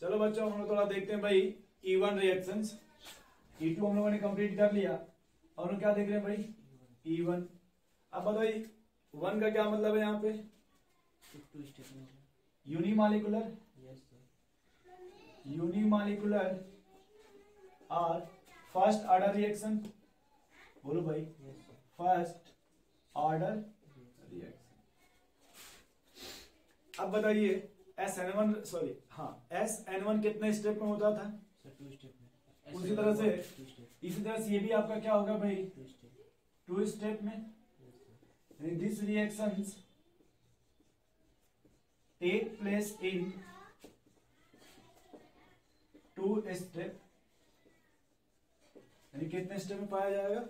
चलो बच्चों हम लोग थोड़ा देखते हैं भाई E1 रिएक्शंस। E2 हम लोगों ने कंप्लीट कर लिया और हम क्या देख रहे हैं भाई E1। अब बताइए 1 का क्या मतलब है यहाँ पे? यूनिमॉलिक्यूलर। यूनिमॉलिक्यूलर और फर्स्ट ऑर्डर रिएक्शन। बोलो भाई फर्स्ट ऑर्डर रिएक्शन। अब बताइए SN1 कितने स्टेप में होता था? 2 स्टेप में। उसी तरह से ये भी आपका क्या होगा भाई 2 स्टेप में। This reactions take place in 2 step. यानी कितने स्टेप में पाया जाएगा?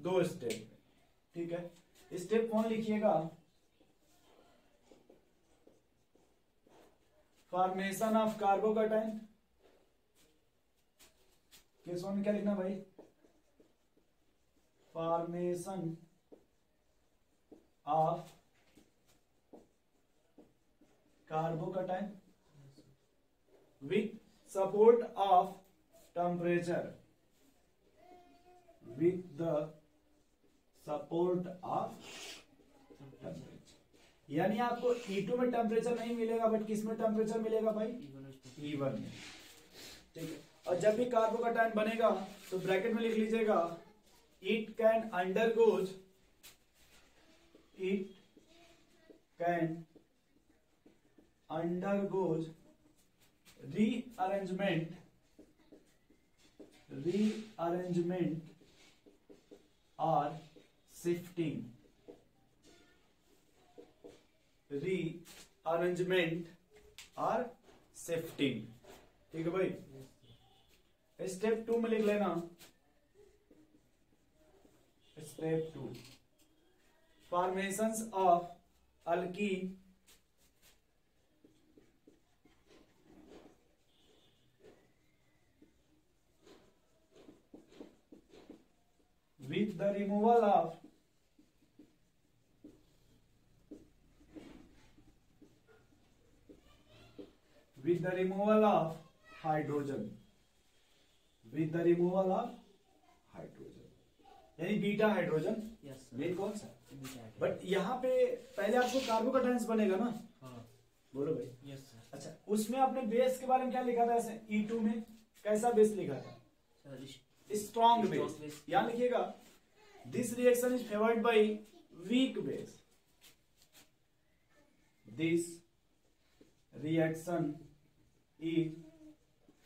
2 स्टेप में। ठीक है, स्टेप 1 लिखिएगा फॉर्मेशन ऑफ कार्बोकैटायन। केस 1 में क्या लिखना भाई? Formation of carbocation with support of temperature. With the support of temperature. यानी आपको E2 में टेम्परेचर नहीं मिलेगा बट किस में टेम्परेचर मिलेगा भाई? E1 में। ठीक है, और जब भी कार्बोकैटायन बनेगा तो ब्रैकेट में लिख लीजिएगा इट कैन अंडरगोज रीअरेंजमेंट और शिफ्टिंग। रीअरेंजमेंट और शिफ्टिंग। ठीक है भाई। स्टेप 2 में लिख लेना step 2 formations of alkyne with the removal of hydrogen. with the removal of hydrogen यानी बीटा हाइड्रोजन। मेन कौन सा? बट यहाँ पे पहले आपको कार्बोकैटायंस बनेगा ना। हाँ। बोलो भाई। Yes sir. अच्छा, उसमें आपने बेस के बारे में क्या लिखा था? ऐसे E2 में कैसा बेस लिखा था? Strong base. यहां लिखिएगा this reaction is favoured by weak base. This reaction is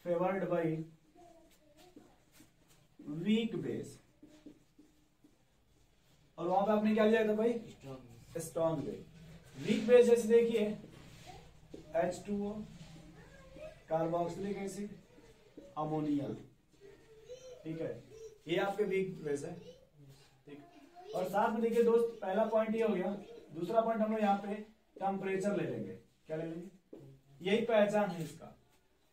favoured by weak base. और वहां पे आपने क्या लिया था भाई? Strong base. वीक बेस जैसे देखिए H2O, कार्बोक्सिलिक एसिड, अमोनिया। ठीक है, ये आपके वीक बेस है। ठीक, और साथ में देखिए दोस्त पहला पॉइंट ये हो गया। दूसरा पॉइंट हम लोग यहाँ पे टेम्परेचर ले लेंगे। क्या ले लेंगे? यही पहचान है इसका।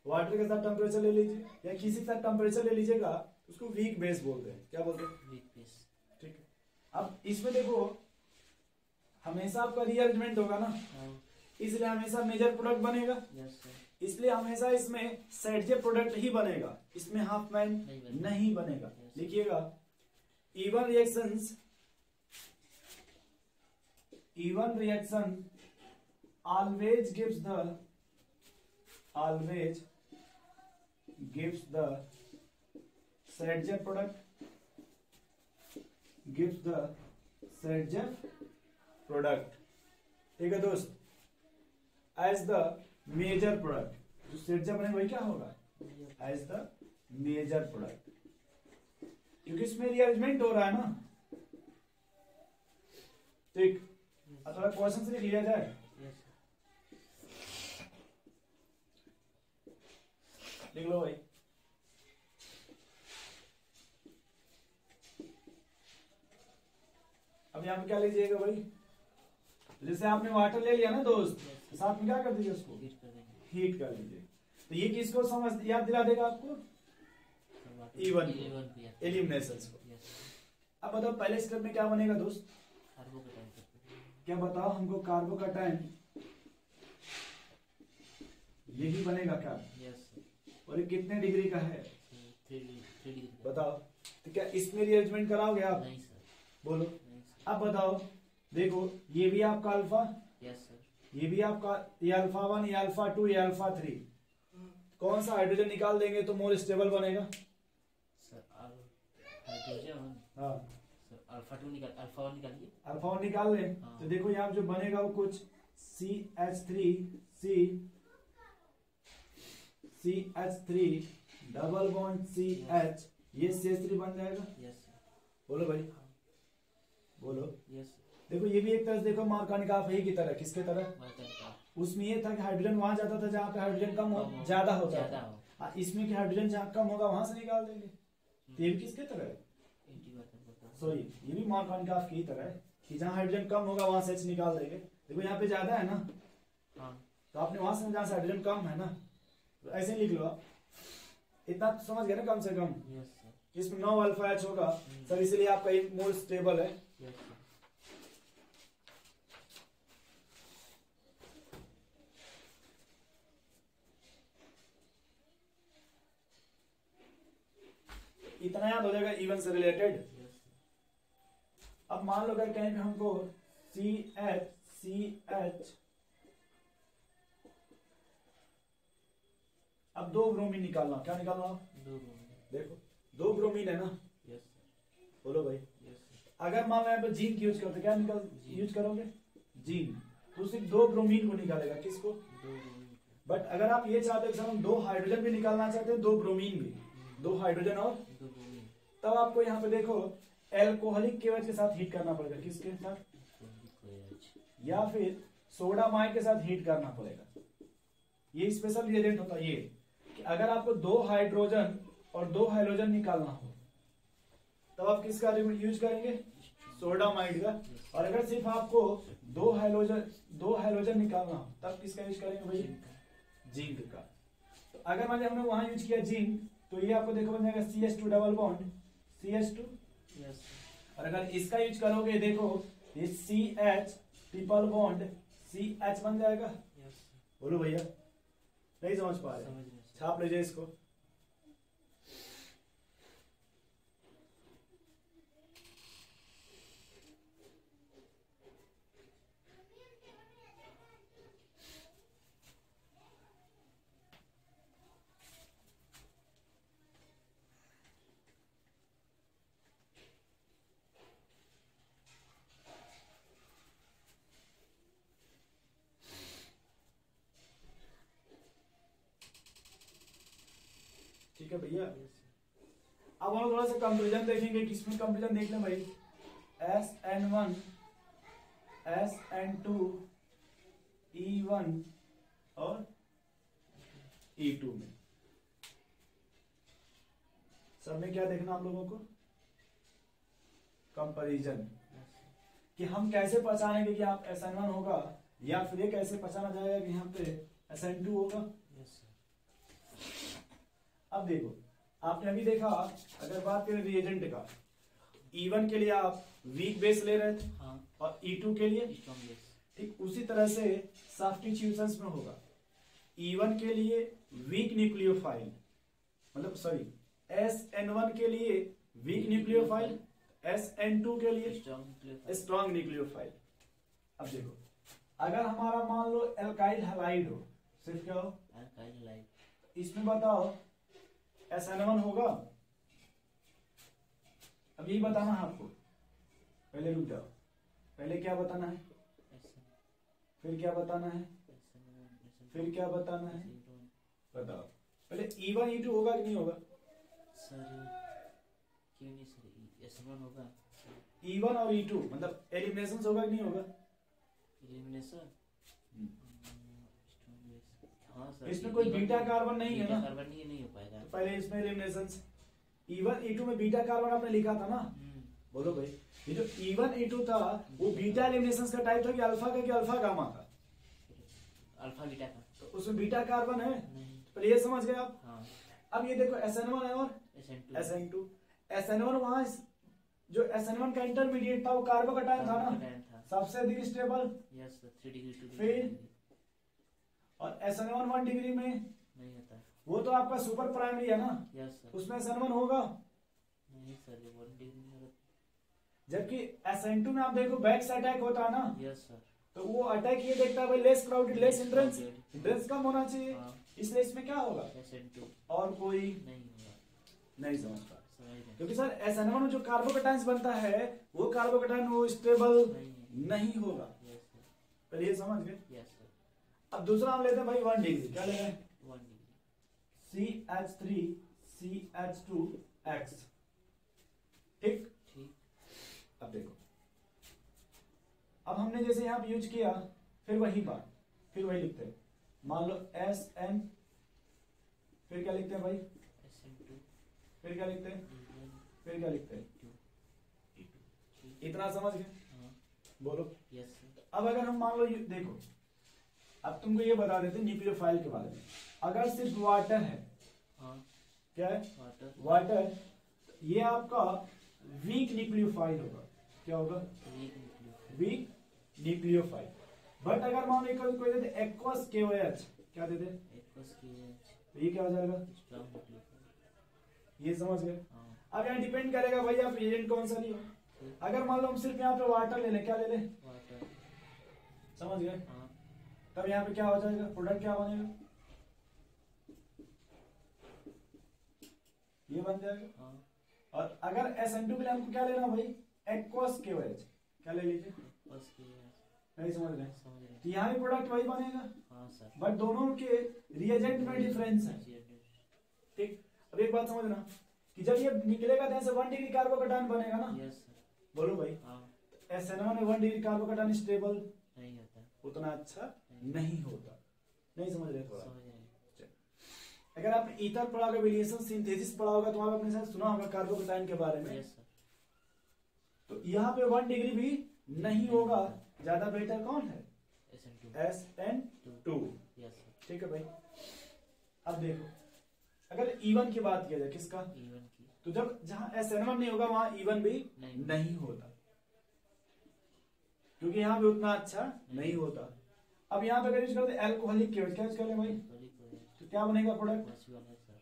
वाटर के साथ टेम्परेचर ले लीजिए या किसी के साथ टेम्परेचर ले लीजिएगा, उसको वीक बेस बोलते हैं। क्या बोलते हैं? Weak base. ठीक है, अब इसमें देखो हमेशा आपका रीअरेंजमेंट होगा ना, इसलिए हमेशा मेजर प्रोडक्ट बनेगा। Yes sir. इसलिए हमेशा इसमें सेडजे प्रोडक्ट ही बनेगा, इसमें हाफ मैन नहीं बनेगा। लिखिएगा E1 reaction always gives the Sedgwick product, ठीक है दोस्त, एज द मेजर प्रोडक्ट। जो सेडजेक बने वही क्या होगा? एज द मेजर प्रोडक्ट, क्योंकि इसमें रीअरेंजमेंट हो रहा है ना। ठीक, अब थोड़ा क्वेश्चन से लिख लिया जाए। लिख लो भाई। अब यहाँ पे क्या लीजिएगा भाई? जैसे आपने वाटर ले लिया ना दोस्त, साथ में क्या कर दीजिए? उसको हीट कर दीजिए। तो ये किसको समझ याद दिला देगा आपको? E1 एलिमिनेशन को। अब बताओ पहले स्टेप में क्या बनेगा दोस्त? क्या बताओ हमको? कार्बोकैटायन यही बनेगा क्या? यस। और ये कितने डिग्री का है? 3 डिग्री का। बताओ। तो क्या इसमें रिअरेंजमेंट कराओगे आप? नहीं सर। बोलो। नहीं सर। अब बताओ, देखो ये भी आपका अल्फा, यस सर। ये भी आपका, ये अल्फा 1, ये अल्फा 2, ये अल्फा 3। कौन सा हाइड्रोजन निकाल देंगे तो मोर स्टेबल बनेगा? Sir hydrogen. हाँ, सर अल्फा 1 निकालिए। अल्फा 1 निकाल लें। हाँ। तो देखो यहाँ जो बनेगा वो कुछ CH3 डबल बॉन्ड CH, ये CH3 बन जाएगा। Yes sir. बोलो भाई, बोलो। Yes sir. देखो ये भी एक तरह से देखो मार्कोनिक ऑफ ही की तरह, किसके तरह? मार्कोनिक। उसमें ये था कि हाइड्रोजन वहां जाता था जहाँ पे हाइड्रोजन कम हो, ज्यादा होता ज्यादा था। हो। और इसमें कि हाइड्रोजन जहाँ कम होगा वहां से निकाल देंगे। तो ये भी किसके तरह है? सॉरी, ये भी मार्कोनिक ऑफ की ही तरह है कि जहाँ हाइड्रोजन कम होगा वहां से H निकाल देंगे। देखो यहाँ पे ज्यादा है ना, हाँ। तो आपने वहां से जहाँ से हाइड्रोजन कम है ना, तो ऐसे ही लिख लो आप। इतना तो समझ गए ना कम से कम? Yes sir. इसमें 9 अल्फा H होगा सर, इसलिए आपका ये मोर स्टेबल है। Yes sir. इतना याद हो जाएगा इवन से रिलेटेड। Yes sir. अब मान लो अगर कहीं पे हमको CH अब 2 ब्रोमीन निकालना, क्या निकालना? 2 ब्रोमीन। देखो 2 ब्रोमीन है ना। Yes sir. बोलो भाई। Yes sir. अगर मान लो यहाँ पे जिंक यूज करते, क्या निकाल यूज करोगे? जिंक। तो सिर्फ 2 ब्रोमीन को निकालेगा, किसको? 2 ब्रोमीन। बट अगर आप ये चाहते हो कि हम 2 हाइड्रोजन भी निकालना चाहते हैं, 2 ब्रोमीन भी, 2 हाइड्रोजन और 2 ब्रोमीन। तब आपको यहाँ पे देखो एल्कोहलिक केवच के साथ हीट करना पड़ेगा, किसके साथ? या फिर सोडामाइड के साथ हीट करना पड़ेगा। ये स्पेशल रिएजेंट होता है ये कि अगर आपको 2 हाइड्रोजन और 2 हाइड्रोजन निकालना हो तब आप किसका यूज करेंगे? सोडामाइड का। और अगर सिर्फ आपको 2 हाइड्रोजन निकालना हो तब किसका यूज करेंगे भाई? जिंक का। तो अगर मान लिया हमने वहां यूज किया जिंक, तो ये आपको देखो बन जाएगा CH2 double bond CH2। Yes sir. और अगर इसका यूज करोगे देखो ये CH ट्रिपल बॉन्ड CH बन जाएगा। Yes sir. बोलो भैया, नहीं समझ पा रहे? समझ गए सर। छाप लीजिए इसको। ठीक है भैया। Yes sir. अब हम थोड़ा सा कंपेरिजन देखेंगे। किसमें कंपेरिजन देख लें भाई? SN1 SN2 E1 और E2 में सब में क्या देखना आप लोगों को? कंपैरिजन। Yes sir. कि हम कैसे पहचानेंगे कि आप SN1 होगा, या फिर ये कैसे पहचाना जाएगा कि यहाँ पे SN2 होगा। Yes sir. अब देखो, आपने अभी देखा, अगर बात करें रिएजेंट का, E1 के लिए आप वीक बेस ले रहे थे हाँ। और E2 के लिए स्ट्रॉन्ग बेस। ठीक उसी तरह से सब्स्टिट्यूशंस में होगा। E1 के लिए वीक न्यूक्लियोफाइल, मतलब सॉरी SN1 के लिए वीक न्यूक्लियोफाइल, SN2 के लिए स्ट्रॉन्ग न्यूक्लियोफाइल। अब देखो, अगर हमारा मान लो एल्काइल हैलाइड हो, सिर्फ क्या हो? Alkyl light. इसमें बताओ SN1 होगा। अब यही बताना है आपको। पहले रुक जाओ, पहले क्या बताना है, फिर क्या बताना है, फिर क्या बताना है, बताओ। पहले E1 E2 होगा कि नहीं होगा? सर क्यों नहीं सर? S1 होगा। E1 और E2 मतलब एलिमिनेशन होगा कि नहीं होगा? एलिमिनेशन। हाँ सर। इसमें कोई बीटा कार्बन नहीं है ना, कार्बन नहीं हो पाएगा। तो पहले इसमें एलिमिनेशन। E1 E2 में बीटा कार्बन आपने लिखा था ना। बोलो भाई, ये जो E1 E2 था वो बीटा एलिमिनेशन का टाइप था कि अल्फा का कि अल्फा गामा का? अल्फा बीटा का। तो उसमें बीटा कार्बन है, नहीं। पहले ये समझ गए आप। हाँ। अब ये देखो SN1 है और SN2। SN1 वहां जो SN1 का इंटरमीडिएट था वो कार्बोकैटायन था ना, सबसे अधिक स्टेबल। Yes sir. 3 डिग्री 2 फिर और SN1 1 डिग्री में नहीं होता। वो तो आपका सुपर प्राइमरी है ना, यस सर। उसमें SN1 होगा, नहीं सर, ये 1 डिग्री में होगा। जबकि SN2 में आप देखो बैक से अटैक होता है ना, यस सर। तो वो अटैक ये देखता है भाई less crowded, less hindrance, crowded। Hindrance कम होना चाहिए, हाँ। इसलिए इसमें क्या होगा, SN2 और कोई नहीं होगा। नहीं समझता। समझ गए? क्योंकि सर SN1 में जो कार्बोकेटाइंस बनता है वो कार्बोकेटाइन वो स्टेबल नहीं। नहीं होगा, यस सर। पहले ये समझ गए। Yes sir. अब दूसरा हम लेते हैं भाई 1 डिग्री, क्या ले रहे हैं, 1 डिग्री। CH3CH2X, ठीक। ठीक। अब देखो, अब हमने जैसे यहाँ पे यूज किया, फिर वही बात, फिर वही लिखते हैं, मान लो SN, फिर क्या लिखते हैं भाई, SN2 फिर क्या लिखते हैं, EN फिर क्या लिखते हैं, ठीक। इतना समझ गए, हाँ। बोलो। Yes sir. अब अगर हम मान लो देखो, अब तुमको ये बता देते न्यूक्लियोफाइल के बारे में, अगर सिर्फ वाटर है, हाँ। क्या है, वाटर। वाटर, ये आपका वीक न्यूक्लियोफाइल होगा, क्या होगा, weak nucleophile. Weak nucleophile. But अगर मान लो कोई देते एक्वस KOH, क्या देते, एक्वस KOH तो ये क्या हो जाएगा, स्ट्रॉन्ग न्यूक्लियोफाइल। ये समझ गए। हाँ। अब यहाँ डिपेंड करेगा भाई आप एजेंट कौन सा लियो। ठीक। अगर मान लो हम सिर्फ यहाँ पे वाटर ले लें, क्या ले लें, वाटर। समझ गए, हाँ। तब यहाँ पे क्या हो जाएगा, प्रोडक्ट क्या बनेगा, ये बन जाएगा। हाँ। और अगर SN2 के लिए हमको क्या लेना भाई, एक्वस KOH, क्या ले लीजिए, एक्वस KOH। नहीं समझ रहे, समझ रहे। तो यहाँ भी प्रोडक्ट वही बनेगा, हाँ सर। बट दोनों के रिएजेंट में डिफरेंस है, ठीक। अब एक बात समझना कि जब ये निकलेगा तो ऐसे 1 डिग्री कार्बोकेटाइन बनेगा ना, यस सर। बोलो भाई, हाँ। SN1 में 1 डिग्री कार्बोकेटाइन स्टेबल नहीं होता। उतना अच्छा नहीं होता, नहीं समझ रहे थोड़ा। समझ रहे। अगर आपने ईथर पढ़ा होगा, वेरिएशन सिंथेसिस पढ़ा होगा, तो आप अपने साथ सुना होगा कार्बोकेटाइन के बारे में, यस सर। तो यहाँ पे 1 डिग्री भी नहीं होगा, ज्यादा बेटर कौन है, SN2। SN2, yes sir. ठीक है भाई। अब देखो, अगर E1 की बात किया जाए, किसका, E1 की। तो जब जहां SN1 नहीं होगा वहां E1 भी नहीं। नहीं होता, क्योंकि यहाँ पे उतना अच्छा नहीं होता। अब यहाँ पे अगर यूज करते एल्कोहलिक केवल, क्या यूज कर ले भाई, तो क्या बनेगा प्रोडक्ट, पॉसिबल है सर।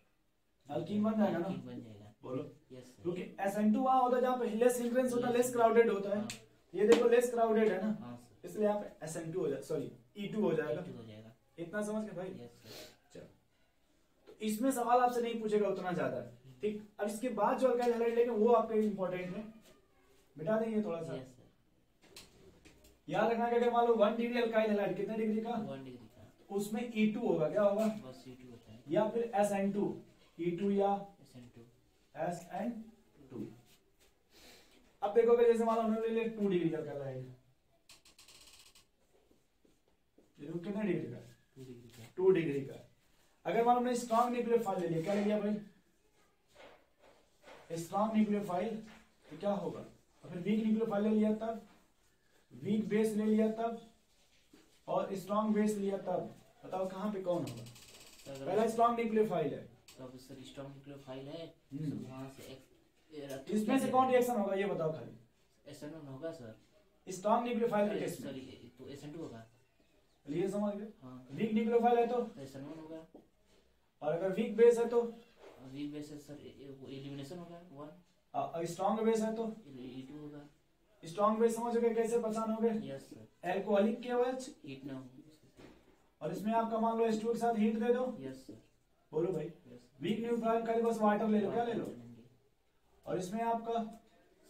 अल्कीन बन जाएगा ना, अल्कीन बन जाएगा। बोलो। Yes sir. क्योंकि SN2 वहां होता है जहाँ पे लेस हिंड्रेंस होता है, लेस क्राउडेड होता है, हाँ। ये देखो लेस क्राउडेड है ना, हाँ सर। इसलिए यहाँ पे SN2 हो जाएगा, सॉरी E2 हो जाएगा, E2 हो जाएगा। इतना समझ के भाई। Yes sir. चलो, तो इसमें सवाल आपसे नहीं पूछेगा उतना ज्यादा, ठीक। अब इसके बाद जो अल्काइल हैलाइड लेंगे वो आपके इंपॉर्टेंट है, मिटा देंगे थोड़ा सा। Yes sir. याद रखना कि अगर मान लो 1 डिग्री अल्काइल हैलाइड कितने डिग्री का, 1 डिग्री का। उसमें E2 होगा, क्या होगा, बस E2 होता है। या फिर SN2, E2 या SN2। SN2। अब देखो अगर जैसे मान लो हमने ले लिया 2 डिग्री का कर रहा है, देखो कितने डिग्री का, 2 डिग्री का। 2 डिग्री का। अगर मान लो हमने स्ट्रॉन्ग न्यूक्लियोफाइल ले लिया, क्या ले लिया भाई, स्ट्रॉन्ग न्यूक्लियोफाइल, तो क्या होगा, और फिर वीक न्यूक्लियोफाइल ले लिया तब, वीक बेस ले लिया तब, और स्ट्रॉन्ग बेस लिया तब, बताओ कहाँ पे कौन होगा, सर पहला स्ट्रॉन्ग न्यूक्लियोफाइल है, अब सर स्ट्रॉन्ग न्यूक्लियोफाइल है, हम्म। तो वहां से इसमें से कौन रिएक्शन होगा ये बताओ खाली, SN1 होगा सर। स्ट्रॉन्ग न्यूक्लियोफाइल के केस में, सॉरी, तो SN2 होगा। ये समझ गए। हाँ। वीक न्यूक्लियोफाइल है तो SN1 होगा। और अगर वीक बेस है तो वीक बेस है सर, वो एलिमिनेशन होगा 1। स्ट्रॉन्ग बेस है तो E2 होगा। स्ट्रॉन्ग बेस समझोगे कैसे पहचानोगे, yes sir. Alcoholic KOH, heat ना हो। और इसमें आपका मान लो H2 के साथ हीट दे दो, यस सर। बोलो भाई। Yes sir. वीक न्यूक्लियोफाइल का बस वाटर ले लो, क्या ले लो, और इसमें आपका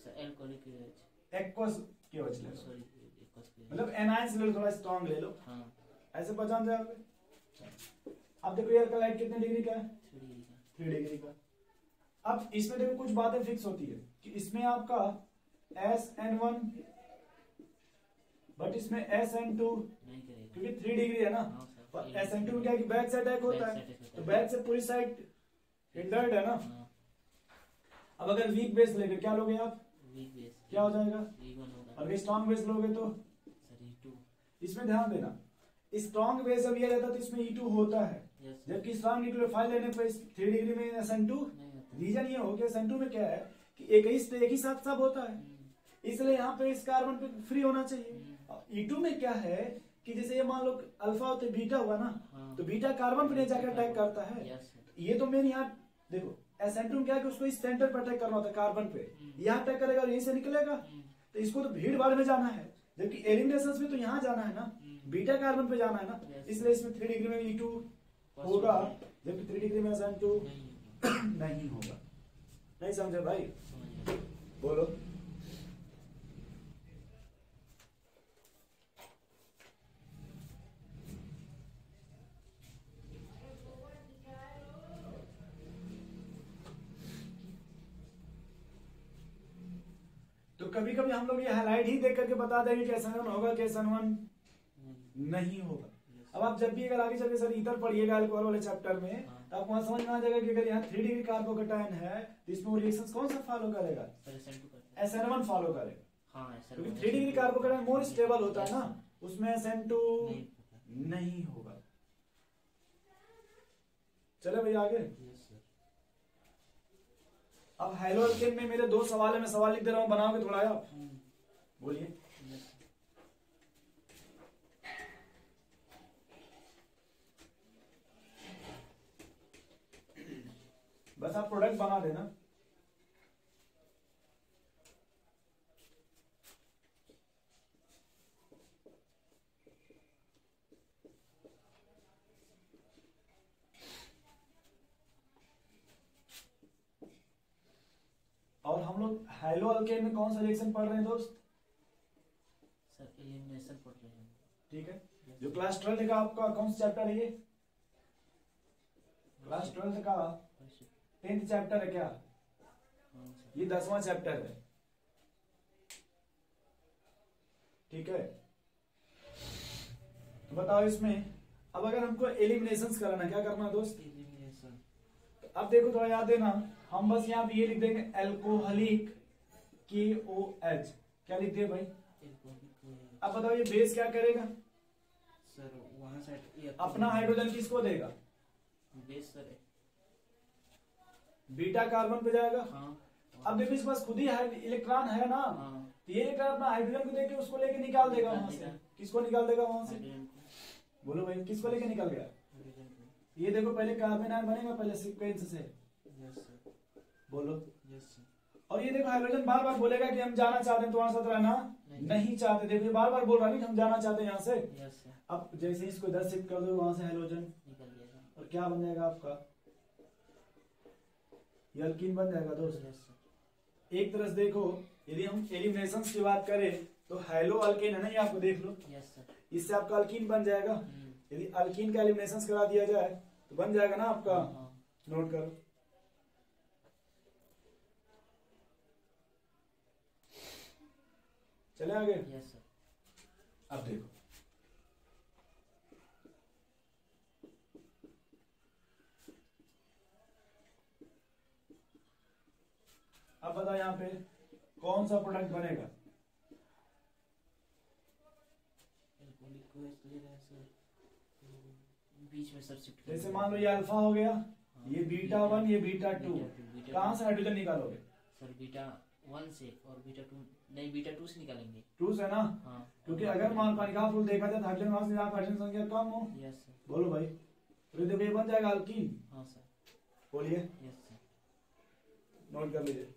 सर एल्कोहलिक एक्वस KOH ले लो, सॉरी मतलब एनायंस ले लो, थोड़ा स्ट्रॉन्ग ले लो, हाँ। ऐसे पहचान जाओगे। अब देखो ये अल्कलाइड कितने डिग्री का है, 3 डिग्री का। 3 डिग्री का। अब इसमें देखो कुछ बातें फिक्स होती है कि इसमें आपका SN1 बट इसमें SN2, नहीं करेगा। क्योंकि 3 डिग्री है ना, हाँ सर। और SN2 में क्या है कि बैक से अटैक होता है, तो बैक से पूरी साइड हिंडर्ड है ना। हाँ। अब अगर वीक बेस लेंगे क्या लोगे आप, वीक बेस क्या हो जाएगा, E1 होगा। और स्ट्रॉन्ग बेस लोगे तो सर E2। इसमें ध्यान देना, स्ट्रॉन्ग बेस जब लिया जाता है तो इसमें E2 होता है, यस सर। जबकि स्ट्रॉन्ग न्यूक्लियोफाइल लेने पर 3 डिग्री में SN2। नहीं होता। रीजन ये हो गया SN2 में क्या है कि एक ही साथ सब होता है, इसलिए यहाँ पे इस कार्बन पे फ्री होना चाहिए। और E2 में क्या है कि जैसे ये मान लो अल्फा होते बीटा हुआ ना, हाँ। तो बीटा कार्बन पे जाकर अटैक करता है। Yes sir. ये तो मेन यहाँ देखो एसेंट्रम क्या है कि उसको इस सेंटर पर अटैक करना होता है कार्बन पे, यहाँ अटैक करेगा और यहीं से निकलेगा, तो इसको तो भीड़ भाड़ में जाना है, जबकि एलिमिनेशन में तो यहाँ जाना है ना, बीटा कार्बन पे जाना है ना, इसलिए इसमें 3 डिग्री में E2 होगा, जबकि 3 डिग्री में SN2 नहीं होगा। नहीं समझे भाई? बोलो। तो कभी कभी हम लोग ये हाईलाइट ही देख करके बता देंगे कि SN1 होगा कि SN1 नहीं होगा। अब आप जब भी अगर आगे चल के सर ईथर पढ़िएगा अल्कोहल वाले चैप्टर में, तो आपको वहां समझ में आ जाएगा कि अगर यहाँ 3 डिग्री कार्बोकेटायन है तो इसमें वो रिएक्शन कौन सा फॉलो करेगा? SN1 फॉलो करेगा। हाँ, क्योंकि 3 डिग्री कार्बोकेटायन मोर स्टेबल होता है ना, उसमें SN2 नहीं होगा। चले भाई आगे। अब हाइड्रोजन में मेरे 2 सवाल है, मैं सवाल लिख दे रहा हूं, बनाओगे थोड़ा आप? बोलिए। बस आप प्रोडक्ट बना देना। और हम लोग हाइलो अल्केन में कौन सा रिएक्शन पढ़ रहे हैं दोस्त? सर एलिमिनेशन पढ़ रहे हैं। ठीक है, जो क्लास 12 का आपका कौन सा चैप्टर है ये? क्लास 12 का 10th चैप्टर है क्या? ये 10वां चैप्टर है। ठीक है, तो बताओ इसमें अब अगर हमको एलिमिनेशन कराना है, क्या करना है दोस्त? एलिमिनेशन। तो अब देखो थोड़ा याद देना, हम बस यहाँ पे ये लिख देंगे एल्कोहलिक KOH। क्या लिख दिए भाई? अब बताओ ये बेस क्या करेगा? सर वहां से अपना हाइड्रोजन किसको देगा? बेस सर बीटा कार्बन पे जाएगा। हाँ। अब देखो इसके पास खुद ही इलेक्ट्रॉन है ना, हाँ। तो ये इलेक्ट्रॉन अपना हाइड्रोजन को देके उसको लेके निकाल देगा वहां से। किसको निकाल देगा वहां से? बोलो भाई, किसको लेके निकल गया? ये देखो पहले कार्बन आयन बनेगा पहले सीक्वेंस से। Yes sir. बोलो। Yes sir. और ये देखो हाइड्रोजन बार बार बोलेगा कि हम जाना चाहते हैं, तुम्हारे साथ रहना नहीं चाहते। देखो ये बार बार बोल रहा है कि हम जाना चाहते हैं यहाँ से। Yes sir. अब जैसे ही इसको इधर शिफ्ट कर दो वहां से हाइड्रोजन निकल गया और क्या बन जाएगा आपका? ये अल्कीन बन जाएगा दोस्त। Yes sir. एक तरह से देखो, यदि हम एलिमिनेशन की बात करें तो हाइलो अल्केन है ना, ये आपको देख लो। Yes sir. इससे आपका अल्कीन बन जाएगा। यदि अल्कीन का एलिमिनेशन करा दिया जाए तो बन जाएगा ना आपका। नोट करो। चले आगे। Yes sir. अब देखो अब बताओ यहाँ पे कौन सा प्रोडक्ट बनेगा? बीच में सर शिफ्ट। जैसे मान लो ये अल्फा हो गया, ये बीटा 1, ये बीटा 2, कहां से हाइड्रोजन निकालोगे? सर बीटा 1 से और बीटा 2 नहीं, बीटा 2 से निकालेंगे। 2 से ना? हाँ। क्योंकि अगर मान पानिका फूल देखा जाए तो हाइड्रोजन वहां से यहाँ हाइड्रोजन संख्या कम हो। Yes sir. बोलो भाई, तो देखो ये बन जाएगा अल्कीन। हाँ सर। बोलिए। Yes sir. नोट कर लीजिए।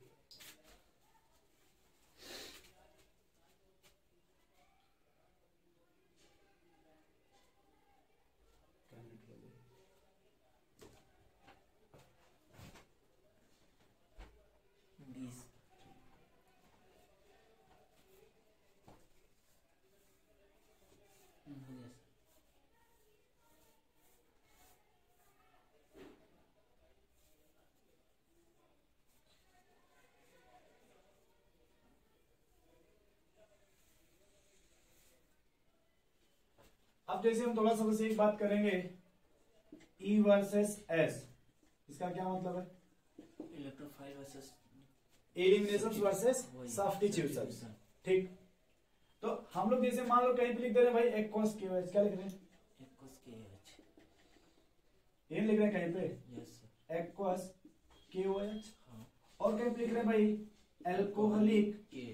अब जैसे हम थोड़ा सा बस एक बात करेंगे, E वर्सेस S, इसका क्या मतलब है? Electrophile versus elimination versus substitution. ठीक, तो हम लोग जैसे मान लो कहीं पे लिख दे रहे हैं भाई एक्वस KOH, क्या लिख रहे हैं? Aqueous KOH। ये लिख रहे हैं कहीं पे यस सर। एक्वस KOH, हाँ। और कहीं पे लिख रहे हैं भाई एल्कोहलिक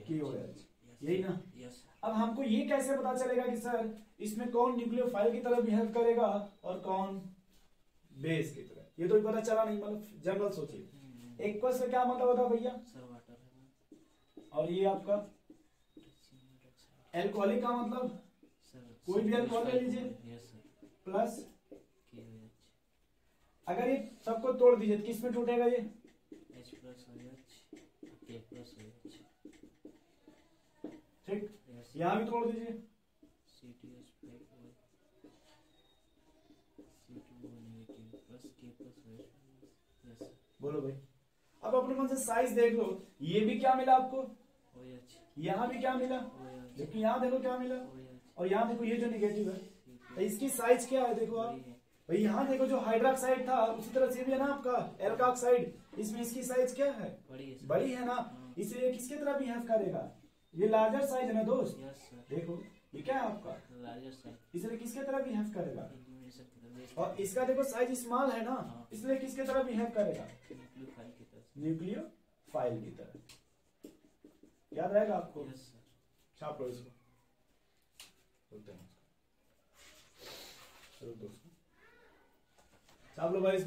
KOH, यही ना? यस। अब हमको ये कैसे पता चलेगा कि सर इसमें कौन न्यूक्लियोफाइल की तरह बिहेव करेगा और कौन बेस की तरह, ये तो पता चला नहीं, मतलब जनरल सोचिए। एक्वस का क्या मतलब होता है भैया? सर वाटर है। और ये आपका एल्कोहलिक का मतलब सर कोई भी अल्कोहल ले लीजिए यस सर प्लस, KOH अगर ये सबको तोड़ दीजिए तो किस में टूटेगा ये? H plus OH K plus OH ठीक, यस यहाँ भी तोड़ दीजिए C2H5 C2O negative plus K plus OH yes sir बोलो भाई। अब अपने मन से साइज देख लो, ये भी क्या मिला आपको, OH यहाँ भी क्या मिला, OH लेकिन यहाँ देखो क्या मिला, OH और यहाँ देखो ये जो निगेटिव है, C तो इसकी साइज क्या है देखो आप भाई। यहाँ देखो जो हाइड्रोक्साइड था उसी तरह से भी है ना आपका एल्कोक्साइड, इसमें इसकी साइज क्या है, बड़ी है सर बड़ी है ना, इसलिए किसके तरह बिहेव करेगा, ये लार्जर साइज है ना दोस्त। यस सर देखो ये क्या है आपका, लार्जर साइज इसलिए किसके तरह बिहेव करेगा, एलिमिनेशन की तरह और इसका देखो साइज स्मॉल है ना, इसलिए किसके तरह बिहेव करेगा, न्यूक्लियोफाइल की तरह न्यूक्लियोफाइल की तरह। याद रहेगा आपको, यस सर छाप लो इसको, बोलते हैं छाप लो भाई इसको।